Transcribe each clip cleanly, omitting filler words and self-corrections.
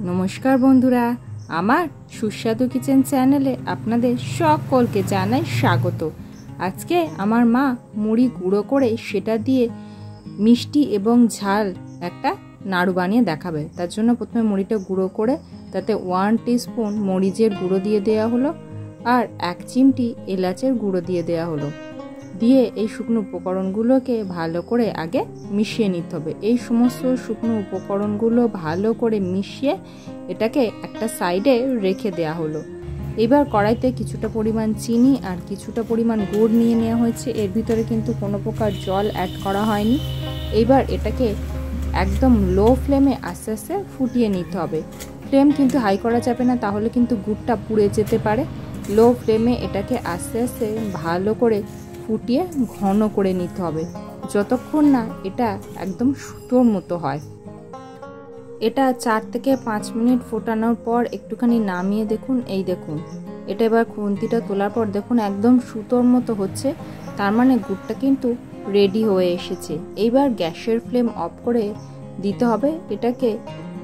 নমস্কার বন্ধুরা, আমার সুস্বাদু কিচেন চ্যানেলে আপনাদের সকলকে জানাই স্বাগত। আজকে আমার মা মুড়ি গুঁড়ো করে সেটা দিয়ে মিষ্টি এবং ঝাল একটা নাড়ু বানিয়ে দেখাবে। তার জন্য প্রথমে মুড়িটা গুঁড়ো করে তাতে 1 টিস্পুন মরিচের গুঁড়ো দিয়ে দেওয়া হলো আর 1 চিমটি এলাচের গুঁড়ো দিয়ে দেওয়া হলো। দিয়ে এই শুকনো উপকরণগুলোকে ভালো করে আগে মিশিয়ে নিতে হবে। এই সমস্ত শুকনো উপকরণগুলো ভালো করে মিশিয়ে এটাকে একটা সাইডে রেখে দেওয়া হলো। এবার কড়াইতে কিছুটা পরিমাণ চিনি আর কিছুটা পরিমাণ গুড় নিয়ে নেওয়া হয়েছে। এর ভিতরে কিন্তু কোনো প্রকার জল অ্যাড করা হয়নি। এইবার এটাকে একদম লো ফ্লেমে আস্তে আস্তে ফুটিয়ে নিতে হবে। ফ্লেম কিন্তু হাই করা যাবে না, তাহলে কিন্তু গুড়টা পুড়ে যেতে পারে। লো ফ্লেমে এটাকে আস্তে আস্তে ভালো করে ফুটিয়ে ঘন করে নিতে হবে, যতক্ষণ না এটা একদম সুতোর মতো হয়। এটা 4 থেকে 5 মিনিট ফোটানোর পর একটুখানি নামিয়ে দেখুন। এই দেখুন, এটা এবার খুন্তিটা তোলার পর দেখুন একদম সুতোর মতো হচ্ছে, তার মানে গুড়টা কিন্তু রেডি হয়ে এসেছে। এইবার গ্যাসের ফ্লেম অফ করে দিতে হবে। এটাকে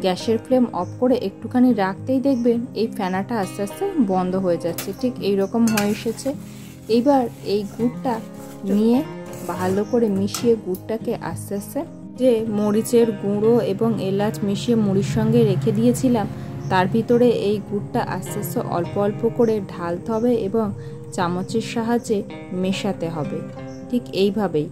গ্যাসের ফ্লেম অফ করে একটুখানি রাখতেই দেখবেন এই ফেনাটা আস্তে আস্তে বন্ধ হয়ে যাচ্ছে। ঠিক এই রকম হয়ে এসেছে। এইবার এই গুড়টা নিয়ে ভালো করে মিশিয়ে গুড়টাকে আস্তে আস্তে যে মরিচের গুঁড়ো এবং এলাচ মিশিয়ে মুড়ির সঙ্গে রেখে দিয়েছিলাম তার ভিতরে এই গুড়টা আস্তে আস্তে অল্প অল্প করে ঢালতে হবে এবং চামচের সাহায্যে মেশাতে হবে। ঠিক এইভাবেই,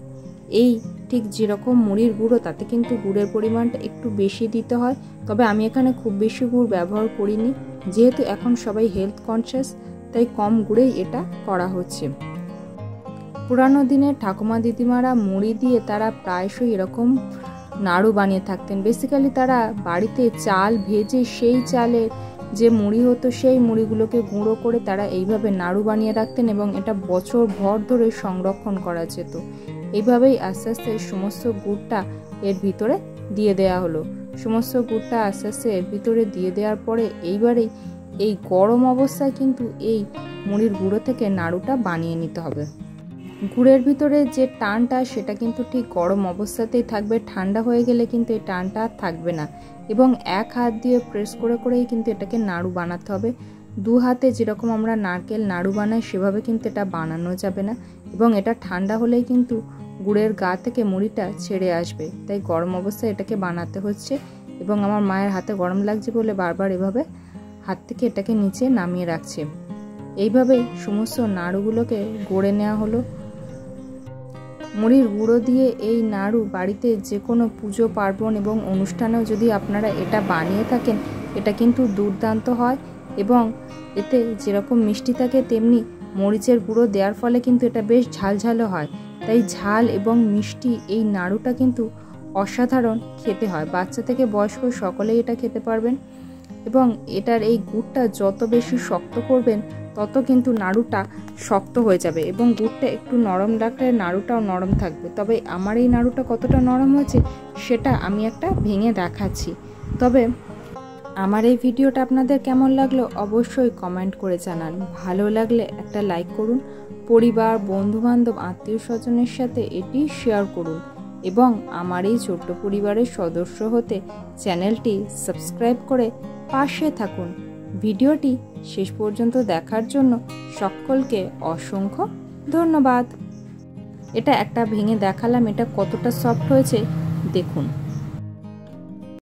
এই ঠিক যেরকম মুড়ির গুঁড়ো তাতে কিন্তু গুড়ের পরিমাণটা একটু বেশি দিতে হয়। তবে আমি এখানে খুব বেশি গুড় ব্যবহার করিনি, যেহেতু এখন সবাই হেলথ কনসিয়াস, তাই কম গুড়েই এটা করা হচ্ছে। পুরানো দিনের ঠাকুমা দিদিমারা মুড়ি দিয়ে তারা প্রায়শই এরকম নাড়ু বানিয়ে থাকতেন। বেসিক্যালি তারা বাড়িতে চাল ভেজে সেই চালের যে মুড়ি হতো সেই মুড়িগুলোকে গুঁড়ো করে তারা এইভাবে নাড়ু বানিয়ে রাখতেন এবং এটা বছর ভর ধরে সংরক্ষণ করা যেত। এইভাবেই আস্তে আস্তে সমস্ত গুড়টা এর ভিতরে দিয়ে দেওয়া হলো। সমস্ত গুড়টা আস্তে আস্তে এর ভিতরে দিয়ে দেওয়ার পরে এইবারেই এই গরম অবস্থায় কিন্তু এই মুড়ির গুঁড়ো থেকে নাড়ুটা বানিয়ে নিতে হবে। গুড়ের ভিতরে যে টানটা সেটা কিন্তু ঠিক গরম অবস্থাতেই থাকবে, ঠান্ডা হয়ে গেলে কিন্তু এই টানটা আর থাকবে না। এবং এক হাত দিয়ে প্রেস করে করেই কিন্তু এটাকে নাড়ু বানাতে হবে। দু হাতে যেরকম আমরা নারকেল নাড়ু বানাই সেভাবে কিন্তু এটা বানানো যাবে না, এবং এটা ঠান্ডা হলেই কিন্তু গুড়ের গা থেকে মুড়িটা ছেড়ে আসবে। তাই গরম অবস্থায় এটাকে বানাতে হচ্ছে এবং আমার মায়ের হাতে গরম লাগছে বলে বারবার এভাবে হাত থেকে এটাকে নিচে নামিয়ে রাখছে। এইভাবেই সমস্ত নাড়ুগুলোকে গড়ে নেওয়া হলো। মুড়ির গুঁড়ো দিয়ে এই নাড়ু বাড়িতে যে কোনো পুজো পার্বণ এবং অনুষ্ঠানেও যদি আপনারা এটা বানিয়ে থাকেন, এটা কিন্তু দুর্দান্ত হয় এবং এতে যেরকম মিষ্টি থাকে তেমনি মরিচের গুঁড়ো দেওয়ার ফলে কিন্তু এটা বেশ ঝালঝালও হয়। তাই ঝাল এবং মিষ্টি এই নাড়ুটা কিন্তু অসাধারণ খেতে হয়। বাচ্চা থেকে বয়স্ক সকলেই এটা খেতে পারবেন এবং এটার এই গুড়টা যত বেশি শক্ত করবেন তত কিন্তু নাড়ুটা শক্ত হয়ে যাবে এবং গুড়টা একটু নরম রাখলে নাড়ুটাও নরম থাকবে। তবে আমার এই নাড়ুটা কতটা নরম হয়েছে সেটা আমি একটা ভেঙে দেখাচ্ছি। তবে আমার এই ভিডিওটা আপনাদের কেমন লাগলো অবশ্যই কমেন্ট করে জানান। ভালো লাগলে একটা লাইক করুন, পরিবার, বন্ধুবান্ধব, আত্মীয় স্বজনের সাথে এটি শেয়ার করুন এবং আমার এই ছোট্ট পরিবারের সদস্য হতে চ্যানেলটি সাবস্ক্রাইব করে পাশে থাকুন। ভিডিওটি শেষ পর্যন্ত দেখার জন্য সকলকে অসংখ্য ধন্যবাদ। এটা একটা ভেঙে দেখালাম, এটা কতটা সফট হয়েছে দেখুন।